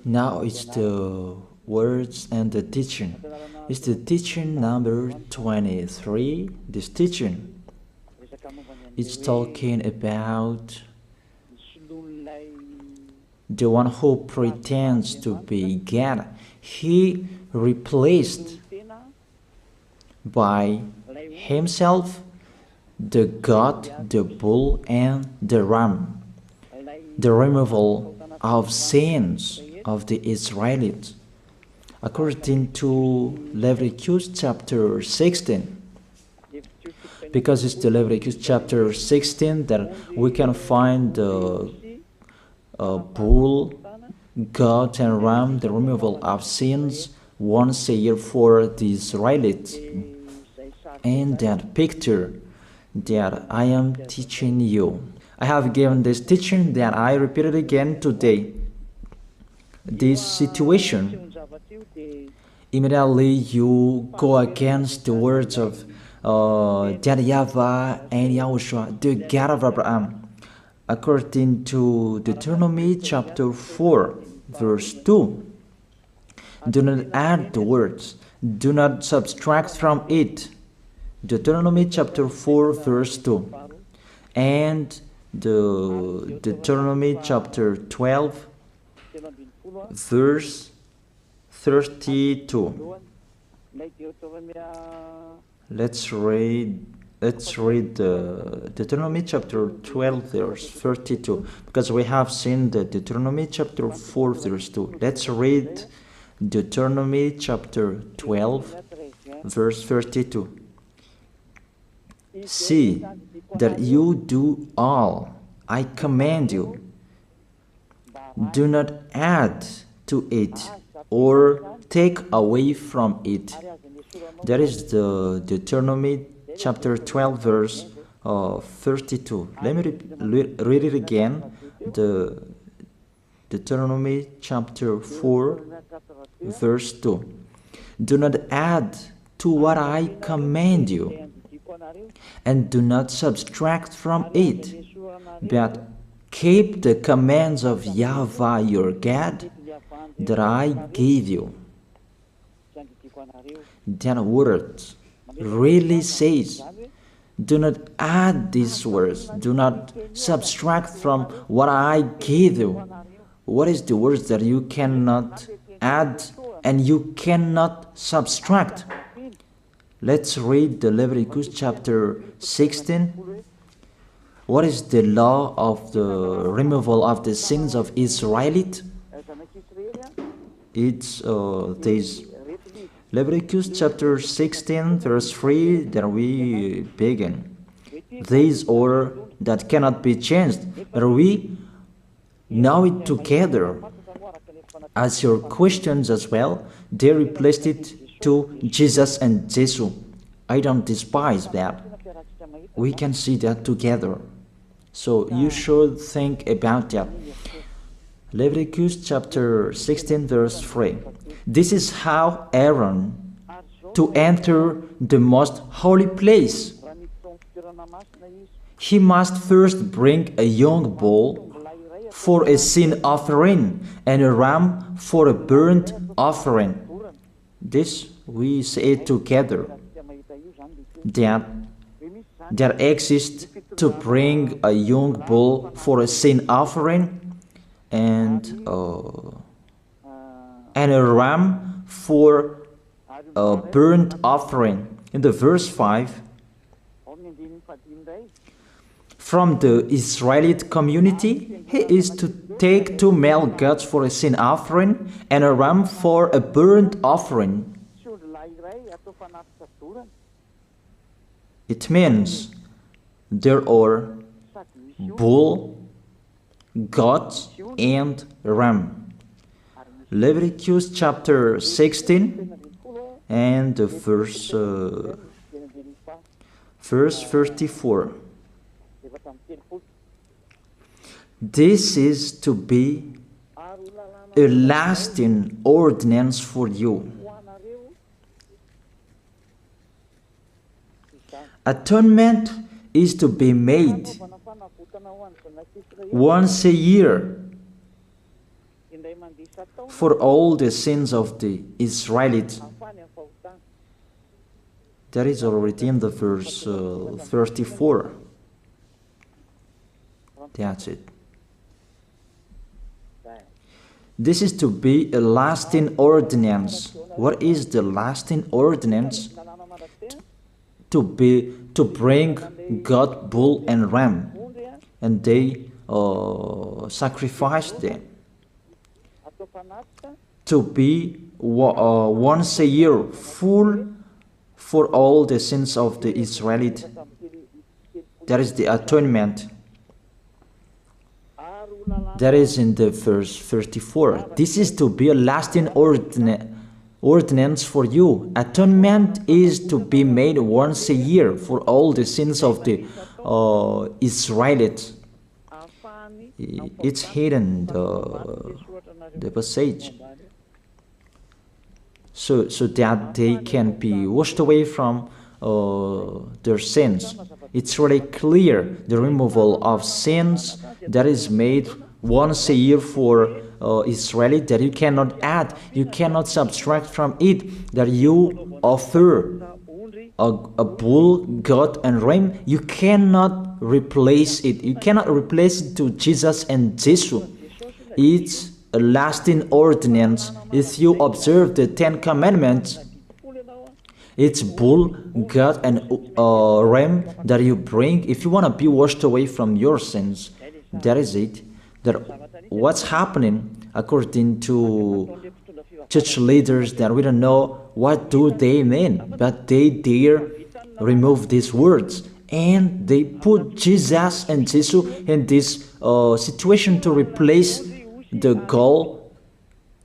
Now it's the words and the teaching. It's the teaching number 23. This teaching is talking about the one who pretends to be God. He replaced by himself the goat, the bull, and the ram. The removal of sins of the Israelites. According to Leviticus chapter 16. Because it's the Leviticus chapter 16 that we can find the bull, goat, and ram, the removal of sins once a year for the Israelites. And that picture that I am teaching you. I have given this teaching that I repeated again today. This situation, immediately you go against the words of YAHVAH and YAHOSHUAH, the God of Abraham. According to Deuteronomy chapter 4, verse 2. Do not add the words, do not subtract from it. Deuteronomy chapter 4, verse 2. And the Deuteronomy chapter 12, verse 32. Let's read the Deuteronomy chapter 12, verse 32, because we have seen the Deuteronomy chapter 4, verse 2. Let's read Deuteronomy chapter 12, verse 32. See that you do all I command you. Do not add to it or take away from it. That is the Deuteronomy chapter 12, verse 32. Let me read it again. The Deuteronomy chapter 4, verse 2. Do not add to what I command you, and do not subtract from it, but keep the commands of YAHVAH your God that I gave you. That word really says, do not add these words, do not subtract from what I gave you. What is the words that you cannot add and you cannot subtract? Let's read the Leviticus chapter 16. What is the law of the removal of the sins of Israelite? It's this Leviticus chapter 16, verse 3, that we begin. This order that cannot be changed, but we know it together. As your questions as well, they replaced it to Jesus and Jesus. I don't despise that. We can see that together. So you should think about that. Leviticus chapter 16, verse 3. This is how Aaron to enter the most holy place. He must first bring a young bull for a sin offering and a ram for a burnt offering. This we say together, that exists to bring a young bull for a sin offering and a ram for a burnt offering. In the verse 5, from the Israelite community, he is to take 2 male goats for a sin offering and a ram for a burnt offering. It means there are bull, goat, and ram. Leviticus chapter 16 and the verse 34. This is to be a lasting ordinance for you. Atonement is to be made once a year for all the sins of the Israelites. That is already in the verse 34. That's it. This is to be a lasting ordinance. What is the lasting ordinance? To bring God, bull and ram, and they sacrifice them. To be once a year full for all the sins of the Israelites. That is the atonement. That is in the verse 34. This is to be a lasting ordinance for you. Atonement is to be made once a year for all the sins of the Israelites. It's hidden, the passage, so that they can be washed away from their sins. It's really clear, the removal of sins that is made once a year for Israeli, that you cannot add, you cannot subtract from it, that you offer a bull, goat and ram, you cannot replace it. You cannot replace it to Jesus and Jesus. It's a lasting ordinance. If you observe the 10 Commandments, it's bull, goat and ram that you bring if you want to be washed away from your sins. That is it. That what's happening according to church leaders, that we don't know what do they mean, but they dare remove these words and they put Jesus and Jesus in this situation to replace the goat,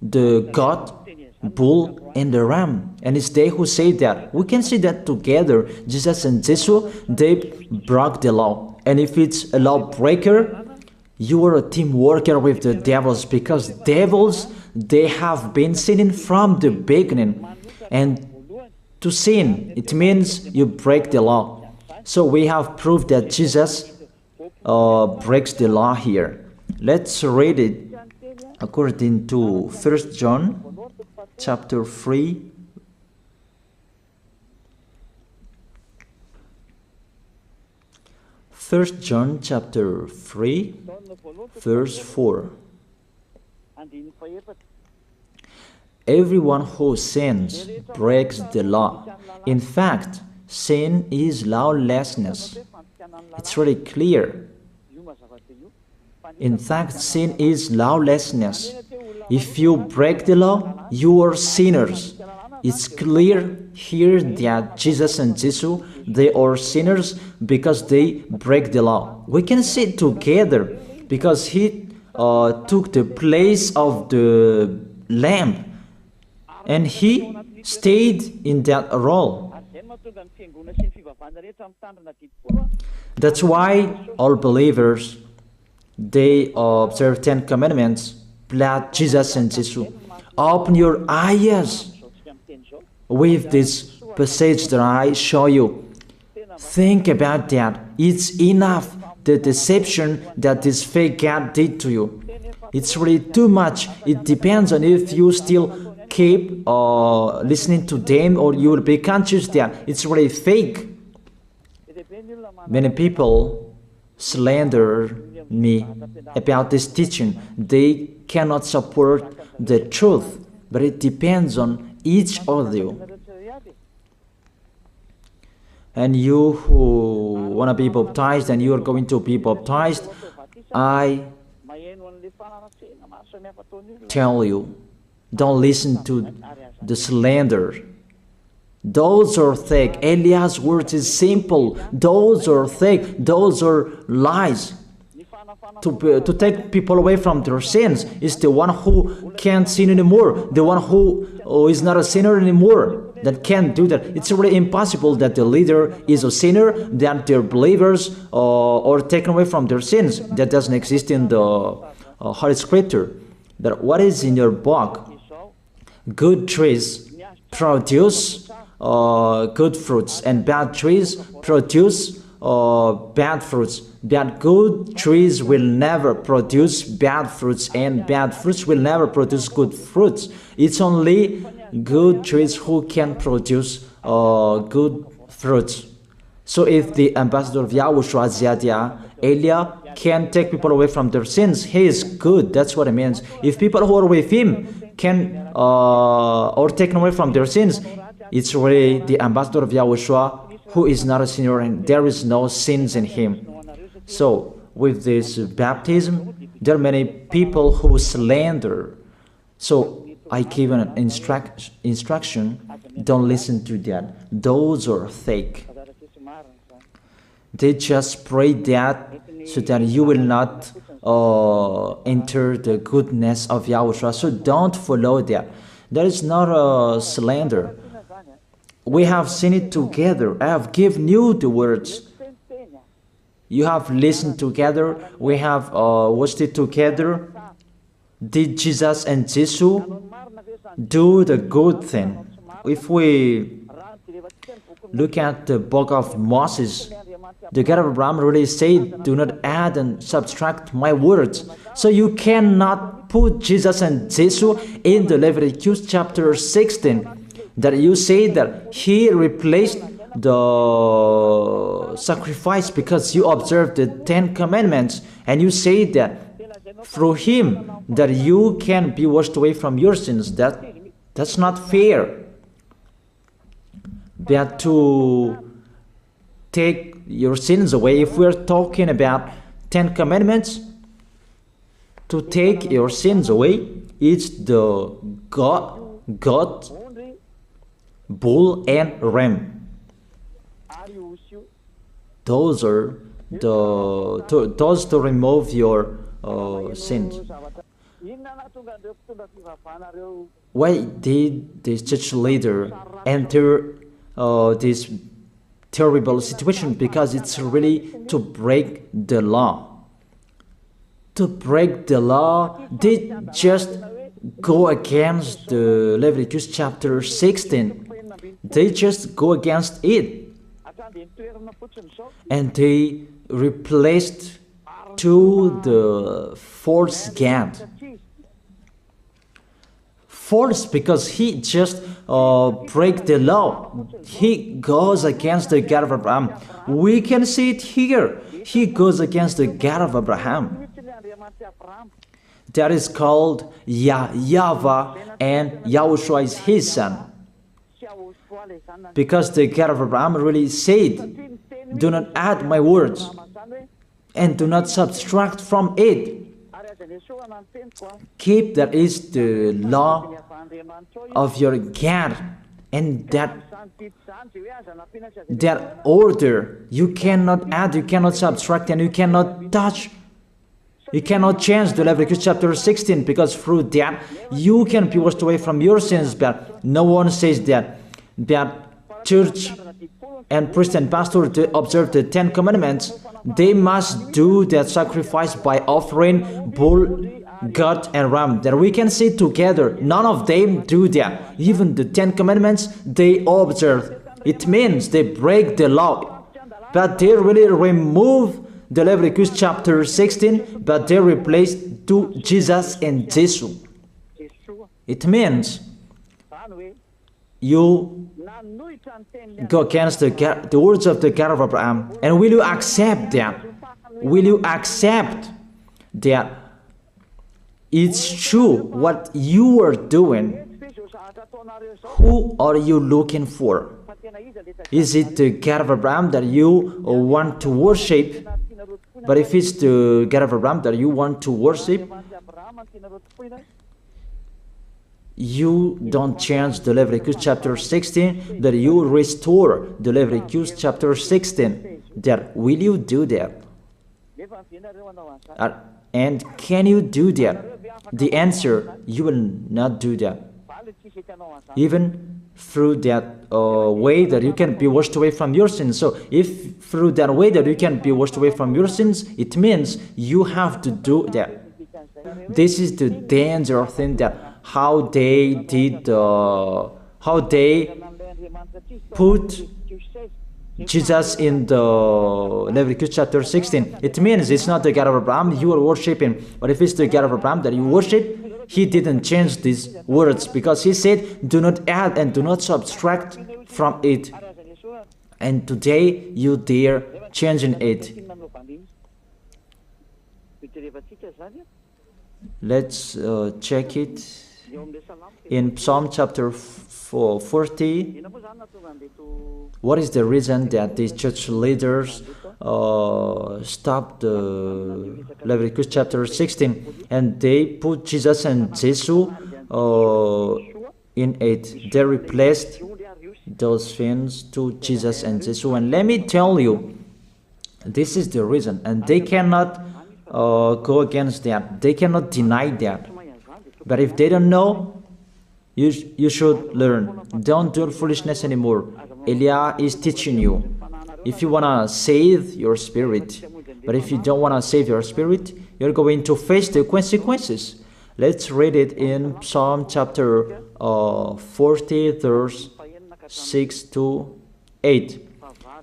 bull and the ram. And it's they who say that. We can see that together, Jesus and Jesus, they broke the law. And if it's a lawbreaker, you are a team worker with the devils, because devils, they have been sinning from the beginning. And to sin, it means you break the law. So we have proof that Jesus breaks the law here. Let's read it according to 1 John chapter 3. First John chapter 3, verse 4. Everyone who sins breaks the law. In fact, sin is lawlessness. It's really clear. In fact, sin is lawlessness. If you break the law, you are sinners. It's clear here that Jesus and Jesus, they are sinners because they break the law. We can see it together because he took the place of the lamb and he stayed in that role. That's why all believers, they observe 10 commandments, blood, Jesus and Jesus. Open your eyes with this passage that I show you. Think about that. It's enough, the deception that this fake God did to you. It's really too much. It depends on if you still keep listening to them, or you will be conscious that it's really fake. Many people slander me about this teaching. They cannot support the truth, but it depends on each of you. And you who want to be baptized and you are going to be baptized, I tell you, don't listen to the slander. Those are fake. Eliah's words is simple. Those are fake. Those are lies. To take people away from their sins is the one who can't sin anymore. The one who is not a sinner anymore, that can't do that. It's really impossible that the leader is a sinner, that their believers are taken away from their sins. That doesn't exist in the Holy Scripture. But what is in your book? Good trees produce good fruits, and bad trees produce bad fruits. Bad good trees will never produce bad fruits, and bad fruits will never produce good fruits. It's only good trees who can produce good fruits. So if the ambassador of Yahushua, Ziyadiyah, Elia, can take people away from their sins, he is good. That's what it means. If people who are with him can or taken away from their sins, it's really the ambassador of Yahushua who is not a sinner, and there is no sins in him. So with this baptism, there are many people who slander. So I give an instruction, don't listen to that. Those are fake. They just pray that so that you will not enter the goodness of Yahushua. So don't follow that. That is not a slander. We have seen it together. I have given you the words. You have listened together. We have watched it together. Did Jesus and Jesus do the good thing? If we look at the book of Moses, the God of Abraham really said, do not add and subtract my words. So you cannot put Jesus and Jesus in the Leviticus chapter 16. That you say that he replaced the sacrifice because you observed the 10 commandments, and you say that through him that you can be washed away from your sins. That's not fair. But to take your sins away, if we're talking about 10 commandments, to take your sins away, it's the goat, bull, and ram. Those are those to remove your sins. Why did this church leader enter this terrible situation? Because it's really to break the law. To break the law, they just go against the Leviticus chapter 16. They just go against it. And they replaced to the false God. False because he just break the law. He goes against the God of Abraham. We can see it here. He goes against the God of Abraham. That is called YAHVAH, and YAHOSHUAH is his son. Because the God of Abraham really said, do not add my words and do not subtract from it. Keep, that is the law of your God, and that order. You cannot add, you cannot subtract, and you cannot touch. You cannot change the Leviticus chapter 16, because through that you can be washed away from your sins. But no one says that church and priest and pastor to observe the 10 commandments, they must do that sacrifice by offering bull, goat, and ram. That we can see together. None of them do that. Even the 10 commandments they observe. It means they break the law. But they really remove the Leviticus chapter 16, but they replace to Jesus and Jesus. It means you go against the words of the God of Abraham. And will you accept that? Will you accept that it's true what you are doing? Who are you looking for? Is it the God of Abraham that you want to worship? But if it's the God of Abraham that you want to worship, you don't change the Leviticus chapter 16, that you restore the Leviticus chapter 16. That will you do that? And can you do that? The answer, you will not do that. Even through that way that you can be washed away from your sins. So if through that way that you can be washed away from your sins, it means you have to do that. This is the danger thing, that how they did, how they put Jesus in the Leviticus chapter 16, it means it's not the God of Abraham you are worshiping. But if it's the God of Abraham that you worship, he didn't change these words, because he said, do not add and do not subtract from it. And today you dare changing it. Let's check it in Psalm chapter 40. What is the reason that these church leaders stopped the Leviticus chapter 16 and they put Jesus and Jesus in it? They replaced those things to Jesus and Jesus. And let me tell you, this is the reason, and they cannot go against that. They cannot deny that. But if they don't know, you should learn. Don't do foolishness anymore. Elia is teaching you. If you want to save your spirit, but if you don't want to save your spirit, you're going to face the consequences. Let's read it in Psalm chapter 40, verse 6 to 8.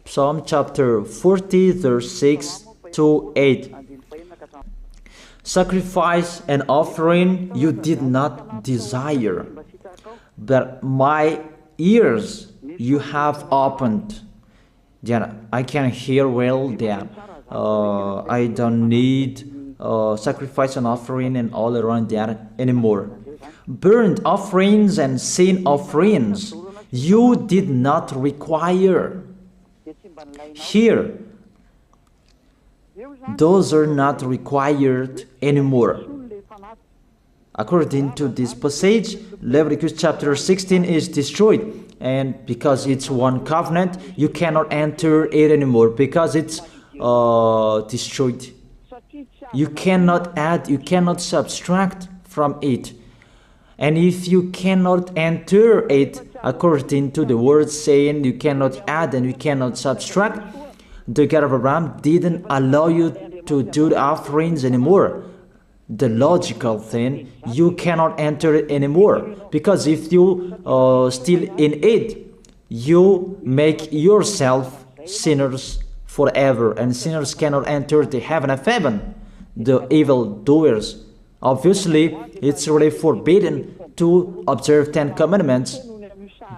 Psalm chapter 40, verse 6 to 8. Sacrifice and offering you did not desire, but my ears you have opened. That I can hear well that I don't need sacrifice and offering and all around that anymore. Burnt offerings and sin offerings you did not require. Here, those are not required anymore. According to this passage, Leviticus chapter 16 is destroyed, and because it's one covenant, you cannot enter it anymore because it's destroyed. You cannot add, you cannot subtract from it. And if you cannot enter it according to the word saying you cannot add and you cannot subtract, the God of Abraham didn't allow you to do the offerings anymore. The logical thing, you cannot enter it anymore, because if you still in it, you make yourself sinners forever, and sinners cannot enter the heaven of heaven, the evil doers. Obviously, it's really forbidden to observe 10 commandments,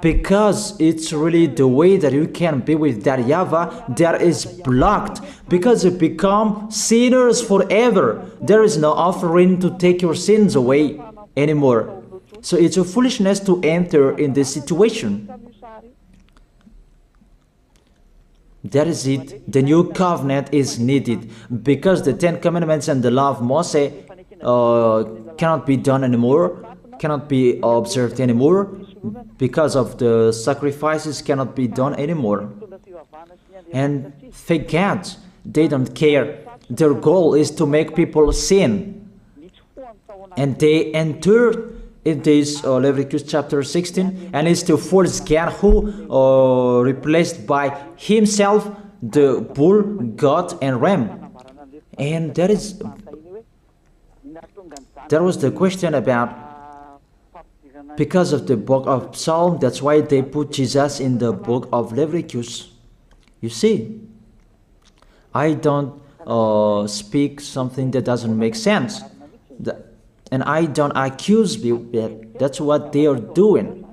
because it's really the way that you can be with that YAHVAH that is blocked, because you become sinners forever. There is no offering to take your sins away anymore. So it's a foolishness to enter in this situation. That is it. The new covenant is needed, because the 10 commandments and the law of Moses cannot be done anymore, cannot be observed anymore, because of the sacrifices cannot be done anymore. And fake gods, they don't care. Their goal is to make people sin. And they entered in this Leviticus chapter 16, and it's to false God who replaced by himself the bull, goat, and ram. And there was the question about, because of the book of Psalm, that's why they put Jesus in the book of Leviticus. You see, I don't speak something that doesn't make sense. And I don't accuse people. That's what they are doing.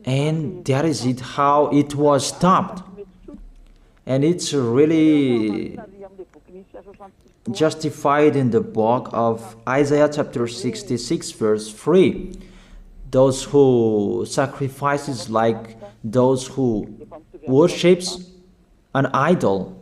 And that is it, how it was stopped. And it's really justified in the book of Isaiah chapter 66 verse 3. Those who sacrifices like those who worships an idol.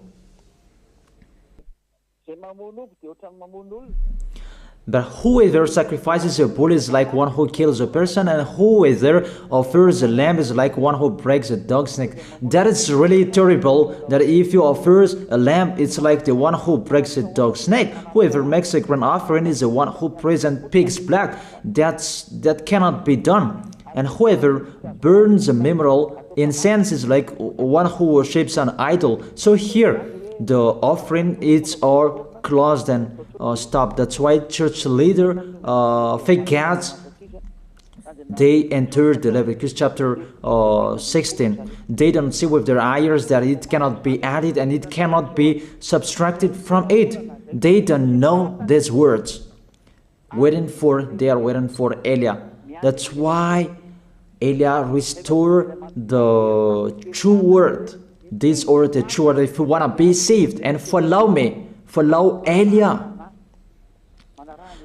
But whoever sacrifices a bull is like one who kills a person, and whoever offers a lamb is like one who breaks a dog's neck. That is really terrible, that if you offer a lamb, it's like the one who breaks a dog's neck. Whoever makes a grain offering is the one who prays and pig's blood. That cannot be done. And whoever burns a memorial incense is like one who worships an idol. So here, the offering is all closed and stopped. That's why church leader, fake gods, they entered the Leviticus chapter 16. They don't see with their eyes that it cannot be added and it cannot be subtracted from it. They don't know these words. They are waiting for Eliah. That's why Eliah restored the true word. This or the true word. If you want to be saved and follow me, follow Eliah.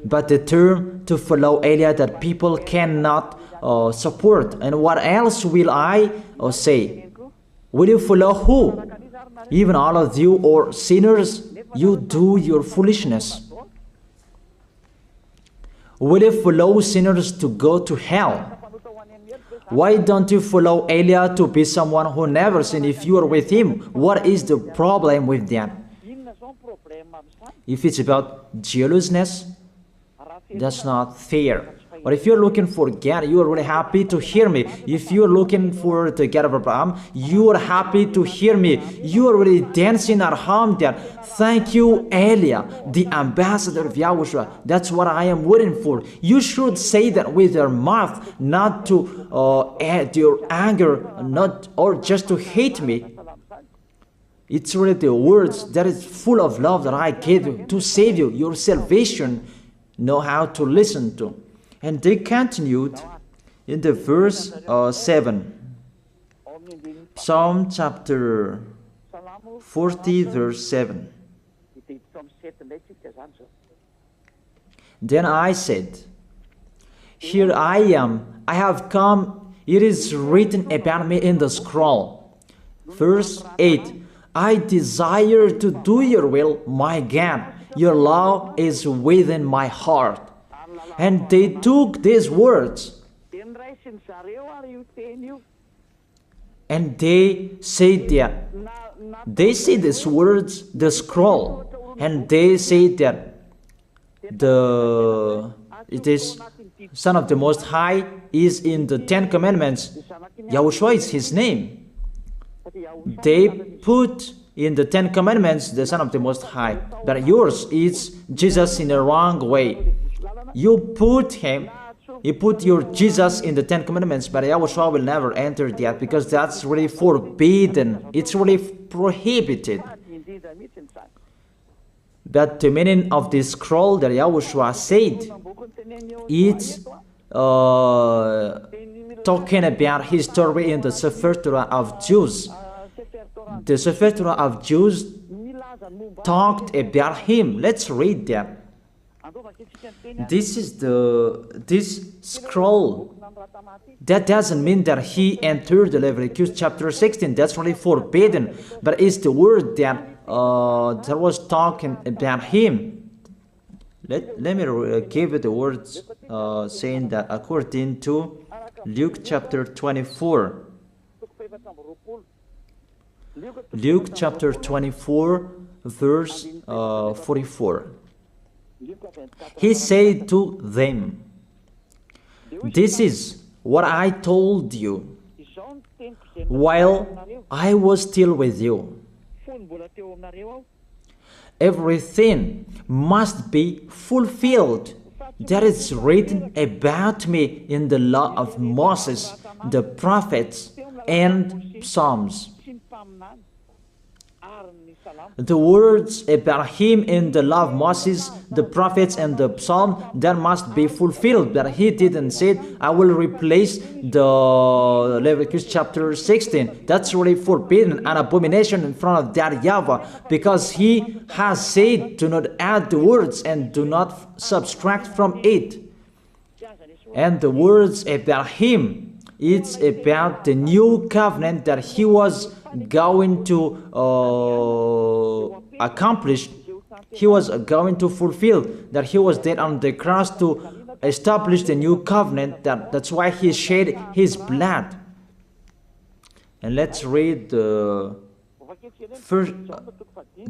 But the term to follow Eliah that people cannot support. And what else will I say? Will you follow who? Even all of you or sinners, you do your foolishness. Will you follow sinners to go to hell? Why don't you follow Eliah to be someone who never sinned if you are with him? What is the problem with that? If it's about jealousness, that's not fair. But if you're looking for God, you are really happy to hear me. If you're looking for the God of Abraham, you are happy to hear me. You are really dancing at home there. Thank you, Eliah, the ambassador of Yahushua. That's what I am waiting for. You should say that with your mouth, not to add your anger, not or just to hate me. It's really the words that is full of love that I gave you to save you. Your salvation, know how to listen to. And they continued in the verse 7. Psalm chapter 40 verse 7. Then I said, here I am, I have come, it is written about me in the scroll. Verse 8. I desire to do your will, my God. Your law is within my heart. And they took these words and they said that they say these words, the scroll, and they say that it is Son of the Most High is in the 10 Commandments. Yahushua is his name. They put in the 10 Commandments the Son of the Most High, but yours is Jesus in the wrong way. You put your Jesus in the 10 Commandments, but Yahushua will never enter that because that's really forbidden. It's really prohibited. But the meaning of this scroll that Yahushua said, it's talking about his story in the Sefer Torah of Jews. The Sefer Torah of Jews talked about him. Let's read that. This scroll. That doesn't mean that he entered the Leviticus chapter 16. That's really forbidden. But it's the word that was talking about him. Let me give it the words saying that according to Luke chapter 24. Luke chapter 24 verse 44. He said to them, this is what I told you while I was still with you. Everything must be fulfilled that is written about me in the law of Moses, the prophets, and Psalms. The words about him in the law of Moses, the prophets, and the psalm, that must be fulfilled. But he didn't say, I will replace the Leviticus chapter 16. That's really forbidden, an abomination in front of that YAHVAH, because he has said, do not add the words and do not subtract from it. And the words about him, it's about the new covenant that he was going to accomplish. He was going to fulfill, that he was dead on the cross to establish the new covenant. That's why he shed his blood. And let's read first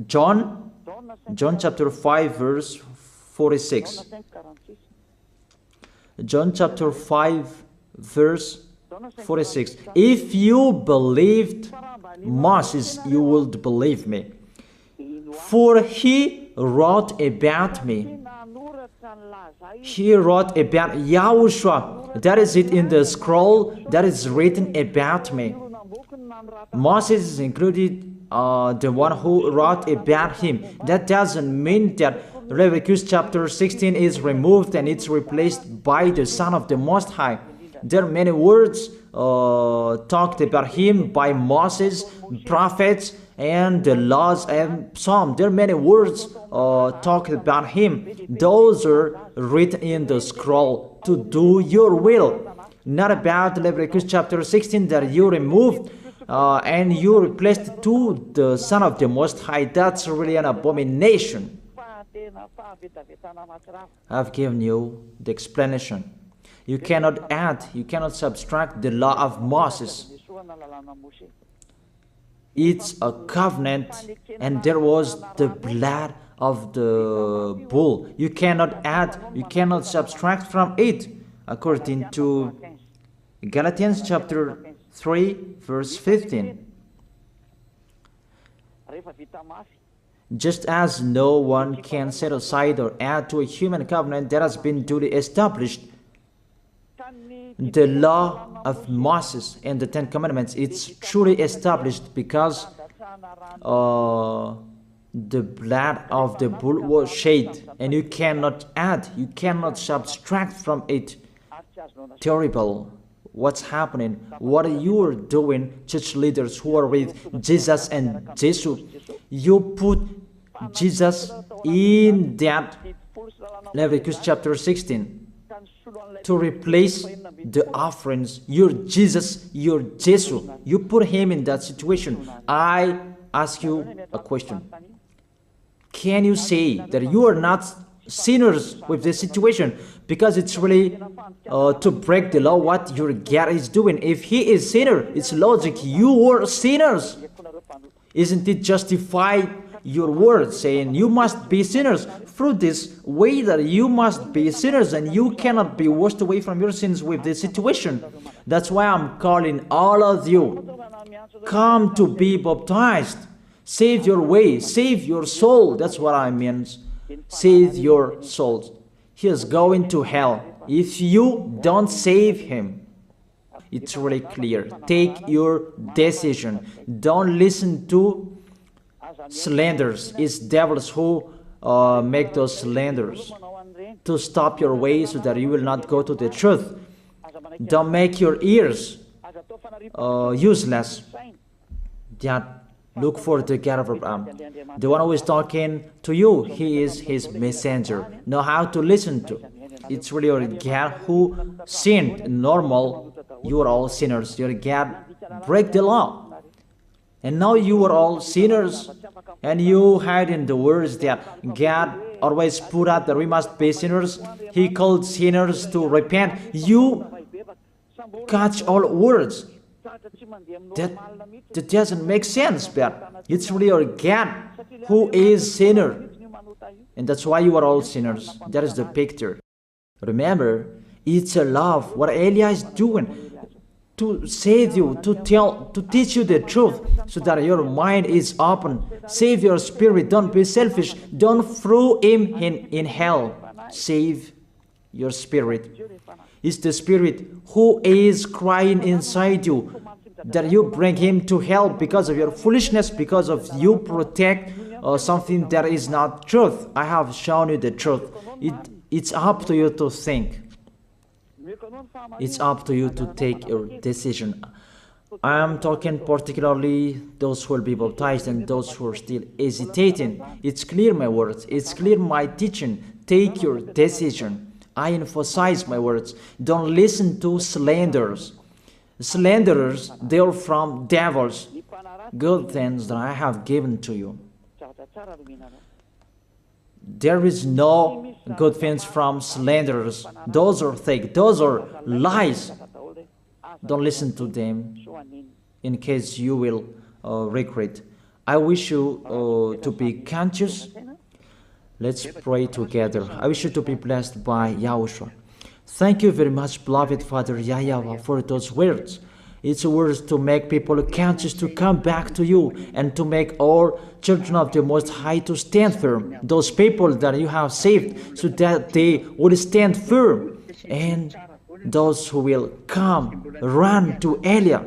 John chapter 5 verse 46. John chapter 5 verse 46. If you believed Moses, you would believe me, for he wrote about me. He wrote about Yahushua. That is it in the scroll that is written about me. Moses is included, the one who wrote about him. That doesn't mean that Leviticus chapter 16 is removed and it's replaced by the Son of the Most High. There are many words talked about him by Moses, prophets, and the laws and Psalm. There are many words talked about him. Those are written in the scroll to do your will. Not about Leviticus chapter 16 that you removed and you replaced to the Son of the Most High. That's really an abomination. I've given you the explanation. You cannot add, you cannot subtract the law of Moses. It's a covenant, and there was the blood of the bull. You cannot add, you cannot subtract from it, according to Galatians chapter 3, verse 15. Just as no one can set aside or add to a human covenant that has been duly established, the law of Moses and the Ten Commandments, it's truly established because the blood of the bull was shed, and you cannot add, you cannot subtract from it. Terrible. What's happening? What are you doing, church leaders who are with Jesus and Jesus? You put Jesus in that Leviticus chapter 16 to replace the offerings. You're Jesus, you're Jesus. You put him in that situation. I ask you a question. Can you say that you are not sinners with this situation? Because it's really to break the law what your God is doing. If he is sinner, it's logic. You are sinners. Isn't it justified your word saying you must be sinners through this way that you must be sinners and you cannot be washed away from your sins with this situation? That's why I'm calling all of you, come to be baptized. Save your way, save your soul. That's what I mean. Save your souls. He is going to hell if you don't save him. It's really clear. Take your decision. Don't listen to slanders. It's devils who make those slanders to stop your way so that you will not go to the truth. Don't make your ears useless. Look for the God of Abraham. The one who is talking to you, he is his messenger. Know how to listen to. It's really your God who sinned. Normal, you are all sinners. Your God break the law. And now you are all sinners. And you hide in the words that God always put out that we must be sinners. He called sinners to repent. You catch all words. That doesn't make sense, but it's really your God who is sinner. And that's why you are all sinners. That is the picture. Remember, it's a love. What Elia is doing to save you, to teach you the truth so that your mind is open. Save your spirit. Don't be selfish. Don't throw him in hell. Save your spirit. It's the spirit who is crying inside you that you bring him to hell because of your foolishness, because of you protect something that is not truth. I have shown you the truth. It's up to you to think. It's up to you to take your decision. I am talking particularly those who will be baptized and those who are still hesitating. It's clear my words. It's clear my teaching. Take your decision. I emphasize my words. Don't listen to slanders. Slanderers, they are from devils. Good things that I have given to you. There is no good things from slanderers. Those are fake. Those are lies. Don't listen to them in case you will regret. I wish you to be conscious. Let's pray together. I wish you to be blessed by YAHOSHUAH. Thank you very much, beloved Father YAHVAH, for those words. It's words to make people conscious to come back to you and to make all children of the Most High to stand firm. Those people that you have saved, so that they will stand firm. And those who will come, run to Elia.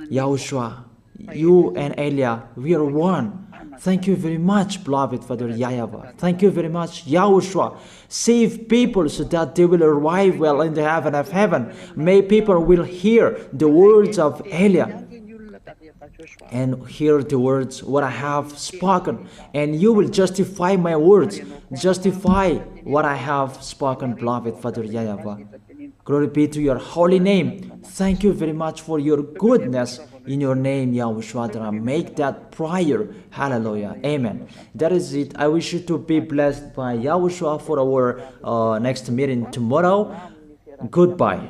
Yahushua, you and Elia, we are one. Thank you very much, beloved Father YAHVAH. Thank you very much, Yahushua. Save people so that they will arrive well in the heaven of heaven. May people will hear the words of Elia and hear the words what I have spoken, and you will justify my words, justify what I have spoken, beloved Father YAHVAH. Glory be to your holy name. Thank you very much for your goodness. In your name, Yahushua, that I make that prayer. Hallelujah. Amen. That is it. I wish you to be blessed by Yahushua for our next meeting tomorrow. Goodbye.